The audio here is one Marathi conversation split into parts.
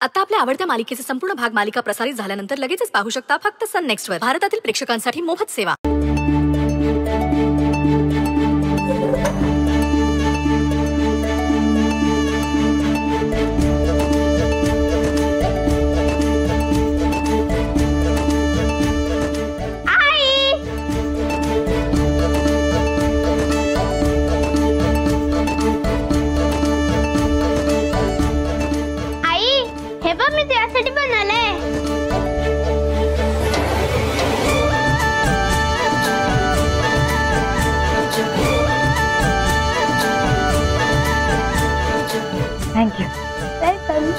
आता आपल्या आवडत्या मालिकेचे संपूर्ण भाग मालिका प्रसारित झाल्यानंतर लगेचच पाहू शकता फक्त सन नेक्स्ट वर. भारतातील प्रेक्षकांसाठी मोफत सेवा. Thank you. Welcome.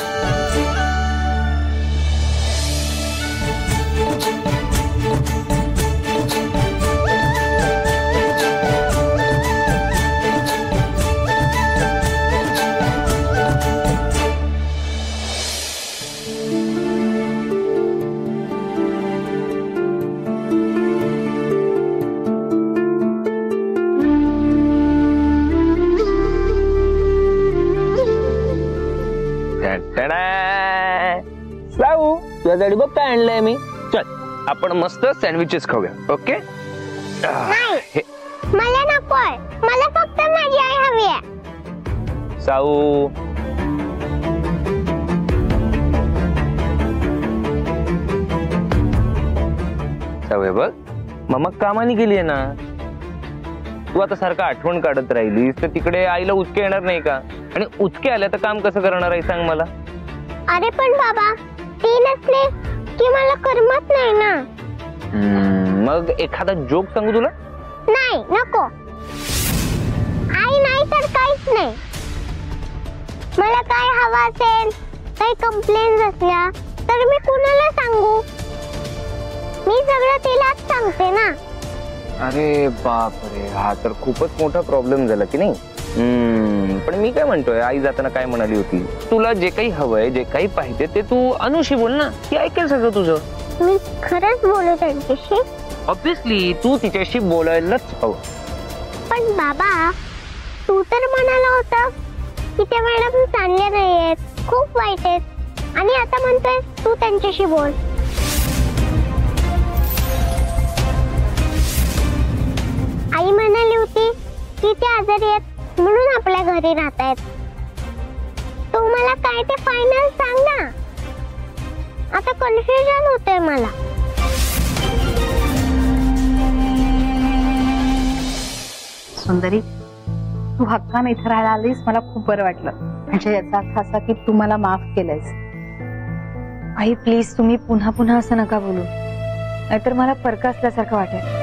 लावू तुझ्यासाठी बघ काय आणलंय मी. चल आपण मस्त सँडविचेस खाऊया. ओके मला नकोय, मला फक्त माझी आई हवी आहे. साऊ साऊ बघ मम्मा कामाने गेलीये ना. तू आता सारखं आठवण काढत राहिलीस तर तिकडे आईला उचके येणार नाही का? आणि उचके आल्या तर काम कसं करणार आहे सांग मला. अरे पण बाबा ती नसले की मला करमत नाही ना. मग एखादा जोक सांगू तुला. नाही नको. आई नाही तर काहीच नाही. मला काय हवं असेल, काही कंप्लेंट्स असल्या तर मी कुणाला सांगू? मी सगळं तिलाच सांगते ना. अरे बापरे, हा तर खूपच मोठा प्रॉब्लेम झाला की नाही. पण मी काय म्हणतोय, आई जाताना काय म्हणाली होती, तुला जे काही हवंय जे काही पाहिजे ते तू अनुशी बोल ना, ती ऐकेल सगळं तुझं. मी खरंच बोलू त्यांच्याशी. ऑब्विसली तू तिच्याशी बोलायलाच हवं. पण बाबा तू तर म्हणाला होता की त्या मॅडम चांगल्या नाहीयेत, खूप वाईट आहेत, आणि आता म्हणतोय तू त्यांच्याशी बोल. आई म्हणाली होती की ते आजारी आहेत म्हणून आपल्या घरी राहत आहेत. तू मला काय ते फायनल सांग ना. आता कन्फ्युजन होतंय मला. सुंदरी, तू हक्काने इथे राहायला आलीस, मला खूप बरं वाटलं. म्हणजे याचा अर्थ असा की तू मला माफ केलंयस. आई प्लीज तुम्ही पुन्हा पुन्हा असं नका बोलू, नाहीतर मला फरक असल्यासारखं वाटेल.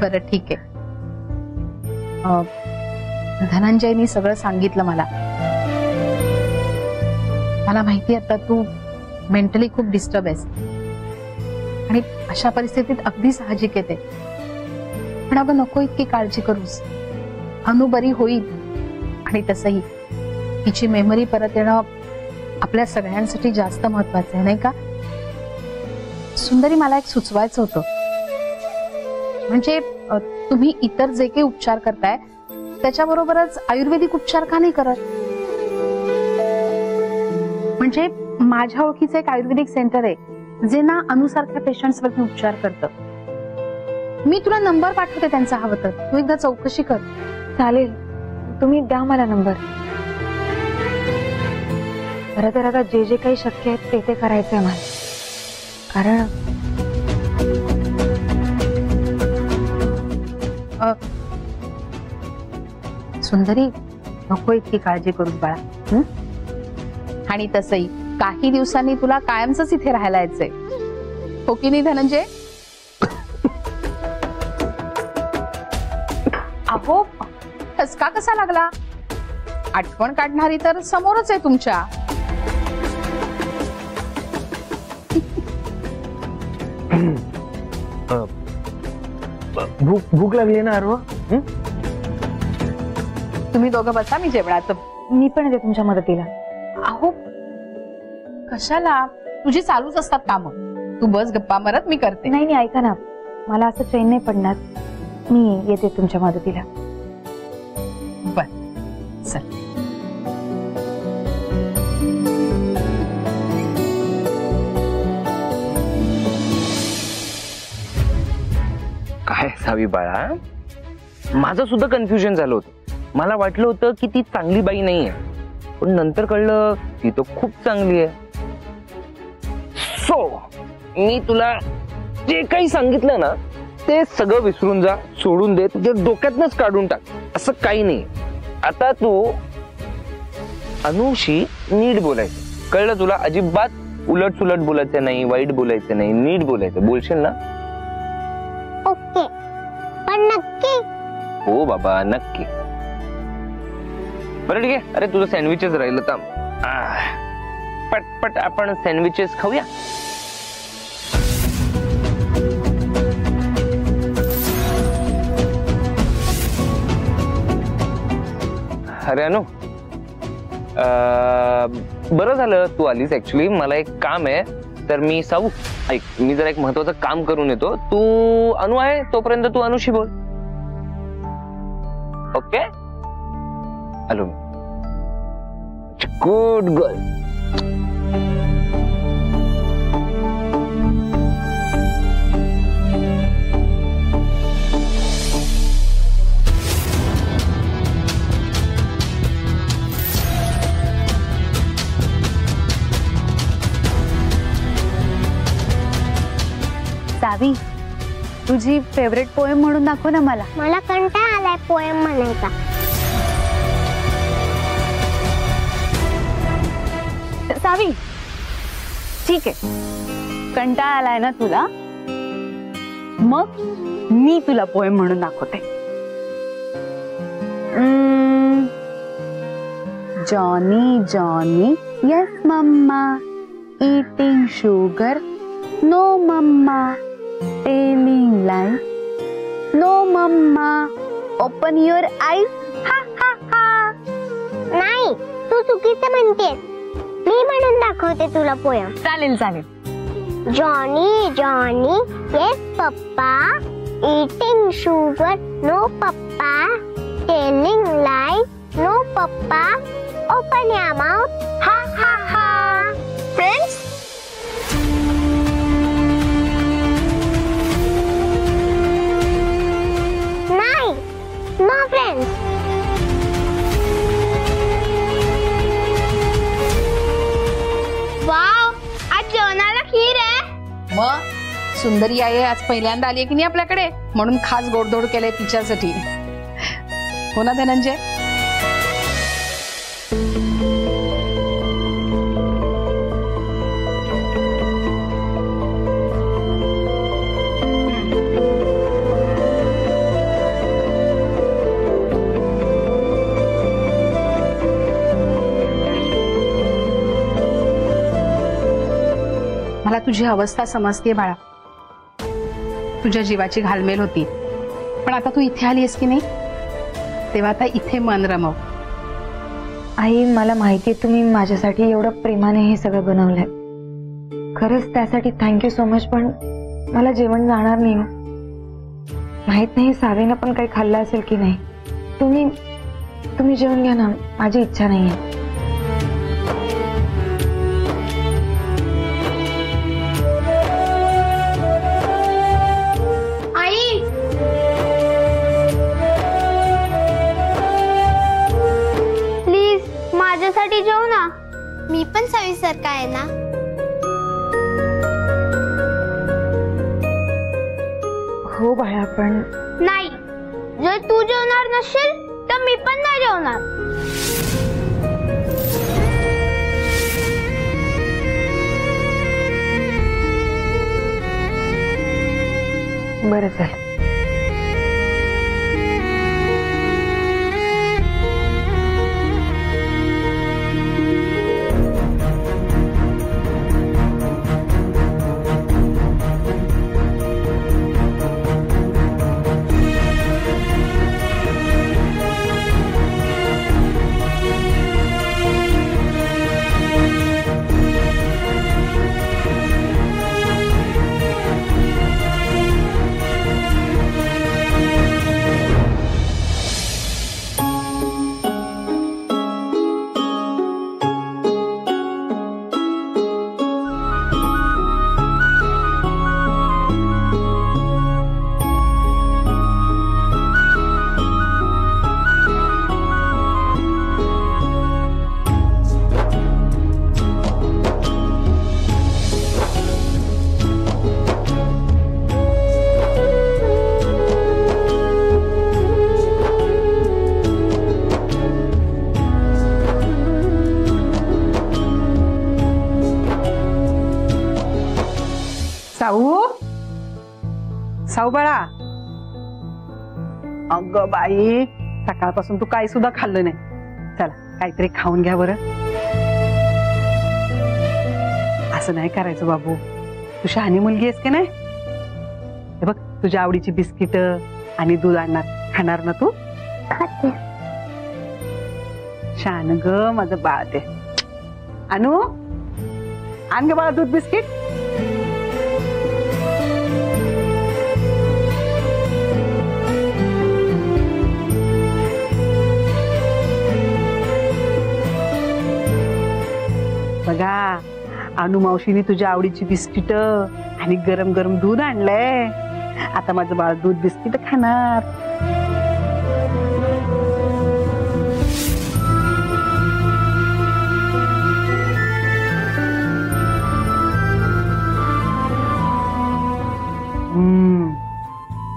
बरं ठीक आहे. धनंजयनी सगळं सांगितलं मला. मला माहिती आता तू मेंटली खूप डिस्टर्ब आहेस आणि अशा परिस्थितीत अगदी साहजिक येते. पण अगं नको इतकी काळजी करूस. अनु बरी होईल, आणि तसंही तिची मेमरी परत येणं आपल्या सगळ्यांसाठी जास्त महत्वाचं आहे, नाही का? सुंदरी, मला एक सुचवायचं होतं. म्हणजे तुम्ही इतर जे काही उपचार करताय त्याच्याबरोबरच आयुर्वेदिक उपचार का नाही करत? म्हणजे माझ्या ओळखीचं एक आयुर्वेदिक सेंटर आहे जे ना अनुसारख्या पेशंट्स वरती उपचार करतं. मी तुला नंबर पाठवते त्यांचा, हवं तर तू एकदा चौकशी कर. चालेल, तुम्ही द्या मला नंबर. खरं तर आता जे जे काही शक्य आहे ते करायचंय मला. कारण सुंदरी, नको इतकी काळजी करूस बाळा. आणि तसंही काही दिवसांनी तुला कायमच इथे राहायला यायचंय, हो की नाही धनंजय? अहो, ठसका कसा लागला? आठवण काढणारी तर समोरच आहे तुमच्या. भूक लागली ना अरवा? तुम्ही दोघं बसा, मी जेवणाचं. मी पण येते तुमच्या मदतीला. अहो कशाला, तुझी चालूच असतात काम. तू बस गप्पा मारत, मी करते. नाही नाही, ऐका ना, मला असं चैन नाही पडणार. मी येते तुमच्या मदतीला. बर चल. राहावी बाळा. माझं सुद्धा कन्फ्युजन झालं होतं. मला वाटलं होतं की ती चांगली बाई नाहीये, पण नंतर कळलं ती तर खूप चांगली आहे. सो मी तुला जे काही सांगितलं ना ते सगळं विसरून जा, सोडून दे, तुझ्या डोक्यातनच काढून टाक. असं काही नाही. आता तू अनुशी नीट बोलायचं, कळलं तुला? अजिबात उलट सुलट बोलायचं नाही, वाईट बोलायचं नाही, नीट बोलायचं. बोलशील ना? ओके, पण नक्की? हो बाबा, नक्की. बरं ठीक आहे. अरे तुझं सँडविचेस राहिलं तर पटपट आपण सँडविचेस खाऊया. अरे अनु, बरं झालं तू आलीस. ऍक्च्युली मला एक काम आहे, तर मी साऊ ऐक, मी जरा एक महत्वाचं काम करून येतो. तू अनु आहे तोपर्यंत तू अनुशी बोल. ओके, आलो मी. Good girl. सावी, तुझी फेवरेट पोएम म्हणून दाखव ना मला. मला कंटाळा आलाय पोएम म्हणायचा. सावी, ठीक आहे, कंटाळा आलाय ना तुला, मग मी तुला पोएम म्हणून दाखवते. Johnny Johnny yes mamma, eating sugar no mamma, telling lies no mamma, open your eyes ha ha हा. नाही, तू चुकीचं म्हणतेस. मी म्हणून दाखवते तुला पोयम. चालेल चालेल. Johnny Johnny yes papa, eating sugar no पप्पा, टेलिंग लाईज नो पप्पा, ओपन युअर माउथ हा हा हा. फ्रेंड्स, नाही, नो फ्रेंड्स. वाव, आज जेवणाला खीर आहे. मग सुंदरी आई आज पहिल्यांदा आली आहे की नाही आपल्याकडे, म्हणून खास गोडधोड केलंय तिच्यासाठी. हो ना धनंजय? मला तुझी अवस्था समजते बाळा. तुझ्या जीवाची घालमेल होती, पण आता तू इथे आलीस की नाही, तेव्हा आता इथे मन रमव. आई, मला माहितीये तुम्ही माझ्यासाठी एवढं प्रेमाने हे सगळं बनवलंय. खरंच त्यासाठी थँक्यू सो मच. पण मला जेवण जाणार नाही. माहित नाही सावीनं पण काही खाल्लं असेल की नाही. तुम्ही जेवण घ्या ना, माझी इच्छा नाहीये. माझ्यासाठी जेव ना. मी पण सवीसारखा आहे ना. हो बाळा, पण नाही, जर तू जेवणार नसेल तर मी पण नाही जेवणार. बरं झालं. साऊ साऊ बाळा, अगं बाई सकाळपासून तू काही सुद्धा खाल्लं नाही. चला काहीतरी खाऊन घ्या बरं. असं नाही करायचं बाबू, तू शहाणी मुलगी आहेस की नाही. हे बघ तुझ्या आवडीची बिस्किट आणि दूध आणणार, खाणार ना तू? खाते. छान ग माझं बाळ. ते अनु आण ग बाळा दूध बिस्किट. बघा अनु मावशीने तुझ्या आवडीची बिस्किट आणि गरम गरम दूध आणलंय. आता माझं बाळ दूध बिस्किट खाणार.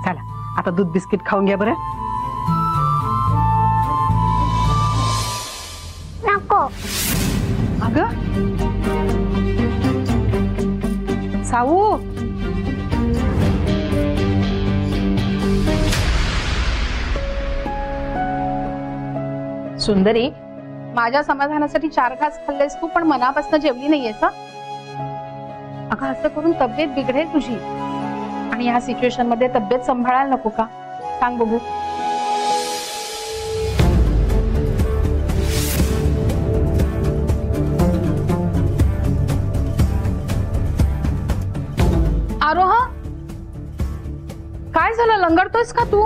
चला आता दूध बिस्किट खाऊन घ्या बरं. नको. अगं साऊ, सुंदरी, माझ्या समाधानासाठी 4 घास खाल्लेस तू, पण मनापासून जेवली नाहीयेस. अगं असं करून तब्येत बिघडेल तुझी, आणि ह्या सिच्युएशन मध्ये तब्येत सांभाळायला नको का? सांग बघू. आरोह, काय झालं? लंगडतोयस का तू?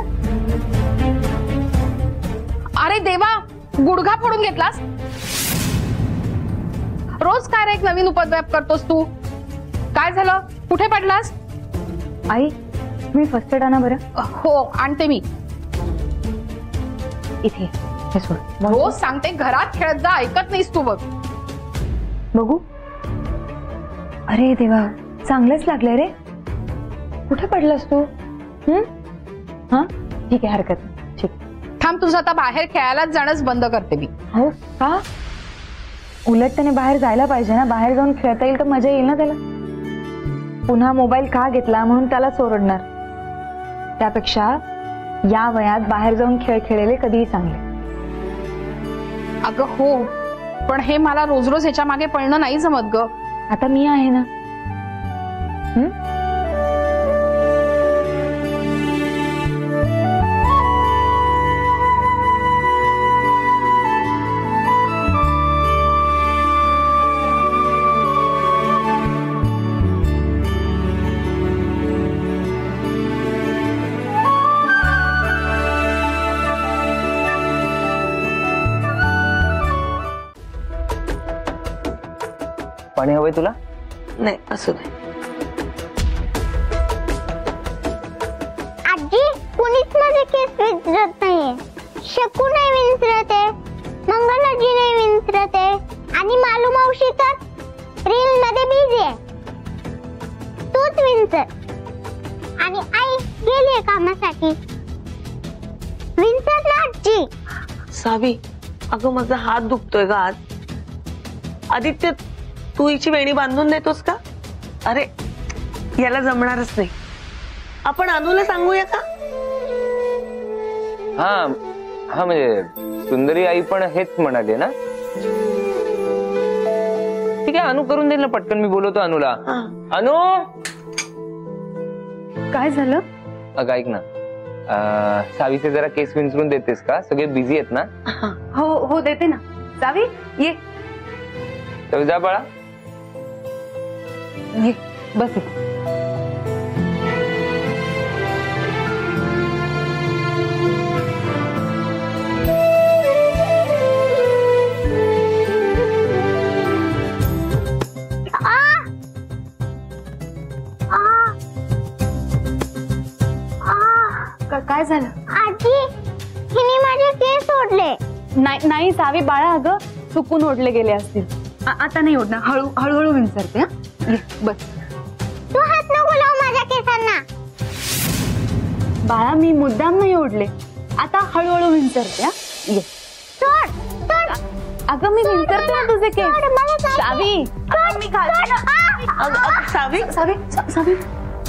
अरे देवा, गुडघा फोडून घेतलास? रोज काय रे एक नवीन उपद्व्याप करतोस तू? काय झालं? कुठे पडलास? आई मी फर्स्ट एड आणा बरं. हो आणते मी. इथे हे सोड. रोज सांगते घरात खेळत जा, ऐकत नाहीस तू. बघ बघू. अरे देवा, चांगलंच लागलंय रे. कुठे पडलास तू? हा ठीक आहे, हरकत नाही. ठीक. थांब, तुझं आता बाहेर खेळायलाच जाणंच बंद करते मी. हो का? उलट त्याने बाहेर जायला पाहिजे ना. बाहेर जाऊन खेळता येईल तर मजा येईल ना त्याला. पुन्हा मोबाईल का घेतला म्हणून त्याला ओरडणार. त्यापेक्षा या वयात बाहेर जाऊन खेळ खेळलेले कधीही चांगले. अगं हो, पण हे मला रोज रोज ह्याच्या मागे पळणं नाही जमत ग. आता मी आहे ना. पाणी हवंय तुला? नाही असू दे. आजी, कुणीच माझे केस विंचरत नाहीये. शकू नाही विंचरते, मंगलाजी नाही विंचरते, आणि मालू मावशी तर रील मध्ये बिझी आहे. तूच विंचर. आणि आई गेलीये कामासाठी. विंचर ना आजी. सावी, अगं माझा हात दुखतोय ग आज. आदित्य, तू हिची वेणी बांधून देतोस का? अरे याला जमणारच नाही. आपण अनुला सांगूया का? हा हा, म्हणजे सुंदरी आई पण हेच म्हणाले ना. ठीक आहे, अनु करून देईल ना पटकन. मी बोलवतो अनुला. अनु, काय झालं? अगं ऐक ना, सावीचे जरा केस विंचरून देतेस का? सगळे बिझी आहेत ना. हो हो देते ना. सावी ये. तर जा बाळा. ये बस इथे. काय झालं? आजी, हिने माझे केस ओढले. नाही सावी बाळा, अगं चुकून ओढले गेले असतील. आता नाही ओढणार. हळूहळू विंचरते. ये बस. तू हात नको लावू माझ्या केसांना. बाळा, मी मुद्दाम नाही ओढले. आता हळूहळू विंचरते. ये सोड सोड. अगं मी विंचरते ना तुझे केस. सावी अगं, मी घालते ना. सावी सावी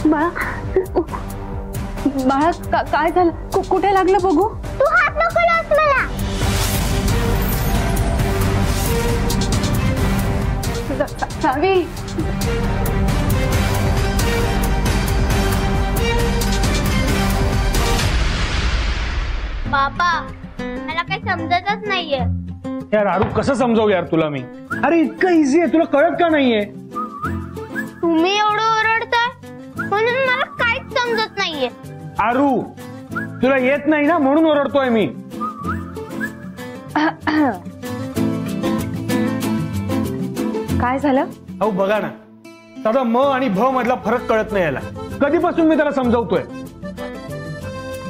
बाळा बाळा काय झालं? कुठे लागलं बघू. तू हात नको लावूस मला. सावी बाबा मला काही समजतच नाहीये. यार आरू कसं समजावू यार तुला मी. अरे इतकं इझी आहे, तुला कळत का नाहीये. तुम्ही एवढं ओरडताय म्हणून मला काहीच समजत नाहीये. आरू तुला येत नाही ना म्हणून ओरडतोय मी. काय झालं? अहो बघा ना, साधा म आणि भ मधला फरक कळत नाही याला. कधीपासून मी त्याला समजावतोय.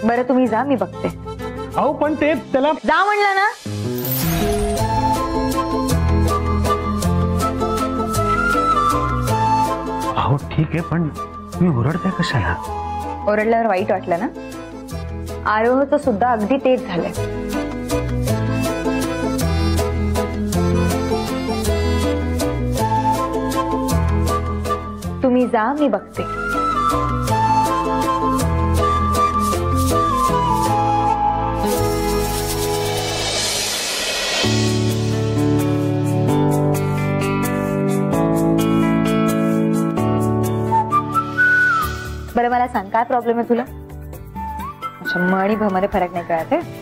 बरं तुम्ही जा, मी बघते. अहो पण ते त्याला जा म्हणलं ना. अहो ठीक आहे पण तुम्ही ओरडताय कशाला. ओरडल्यावर वाईट वाटलं ना. आरोहचं सुद्धा अगदी तेच झालंय. तुम्ही जा, मी बघते. बरं मला सांग, काय प्रॉब्लेम आहे तुला? अच्छा, म आणि भ मध्ये फरक नाही कळत आहे.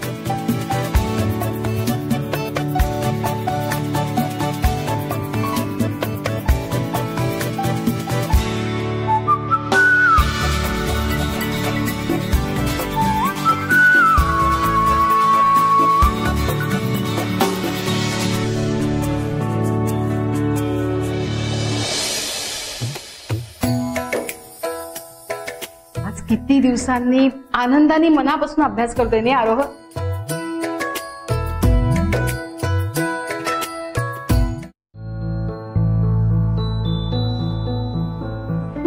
किती दिवसांनी आनंदाने मनापासून अभ्यास करतोय नाही आरोह.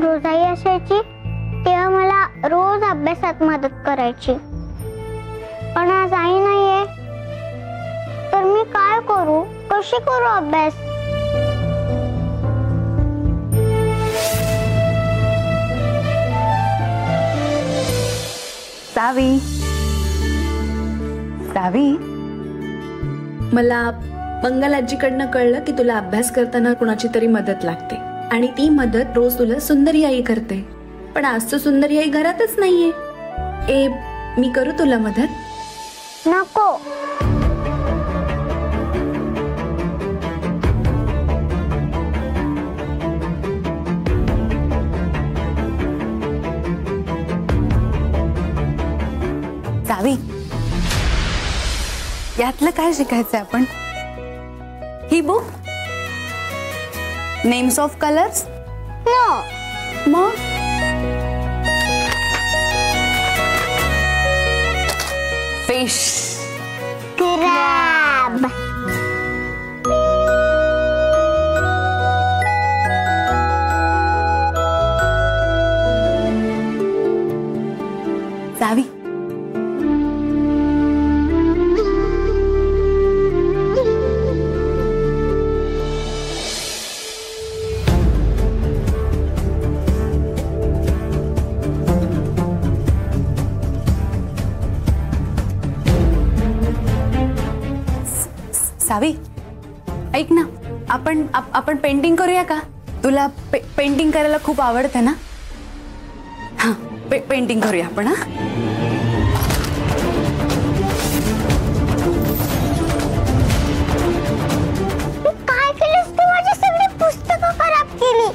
रोजाई असायची तेव्हा मला रोज अभ्यासात मदत करायची. पण आज आई नाहीये तर मी काय करू, कशी करू अभ्यास. सावी सावी मला मंगल आजीकडनं कळलं की तुला अभ्यास करताना कुणाची तरी मदत लागते आणि ती मदत रोज तुला सुंदरी आई करते. पण आज तर सुंदरी आई घरातच नाहीये. ए मी करू तुला मदत? नको. सावी यातलं काय शिकायचंय आपण? ही बुक नेम्स ऑफ कलर्स. मग फिश, क्रॅब, सावी सावी ऐक ना, आपण पेंटिंग करूया का? तुला पेंटिंग करायला खूप आवडते ना? हा पेंटिंग करूया आपण. हा काय केलंस तू? माझी सगळी पुस्तकं खराब केली.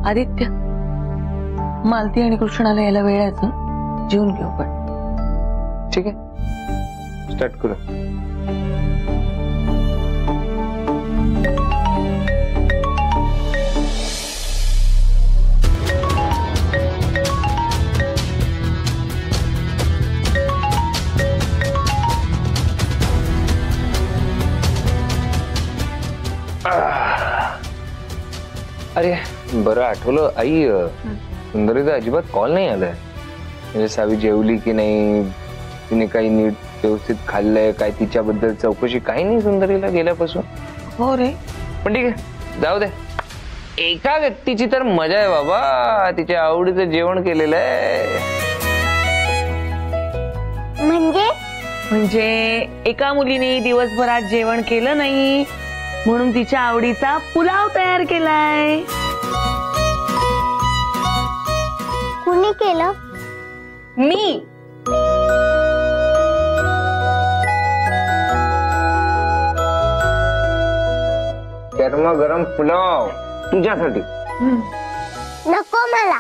आदित्य, मालती आणि कृष्णाला यायला वेळ आहे. जेवून घेऊ पण. ठीक आहे, स्टार्ट करू. अरे बरं आठवलं आई, सुंदरीचा अजिबात कॉल नाही आलाय. म्हणजे सावी जेवली की नाही, तिने काही नीट व्यवस्थित खाल्लंय काय, तिच्याबद्दल चौकशी काही नाही सुंदरीला गेल्यापासून. हो रे. पण ठीक आहे, जाऊ दे. एका व्यक्तीची तर मजा आहे बाबा, तिच्या आवडीचं जेवण केलेलं आहे. म्हणजे एका मुलीने दिवसभरात जेवण केलं नाही म्हणून तिच्या आवडीचा पुलाव तयार केलाय. कुणी केलं? मी. गरम गरम पुलाव तुझ्यासाठी. नको मला.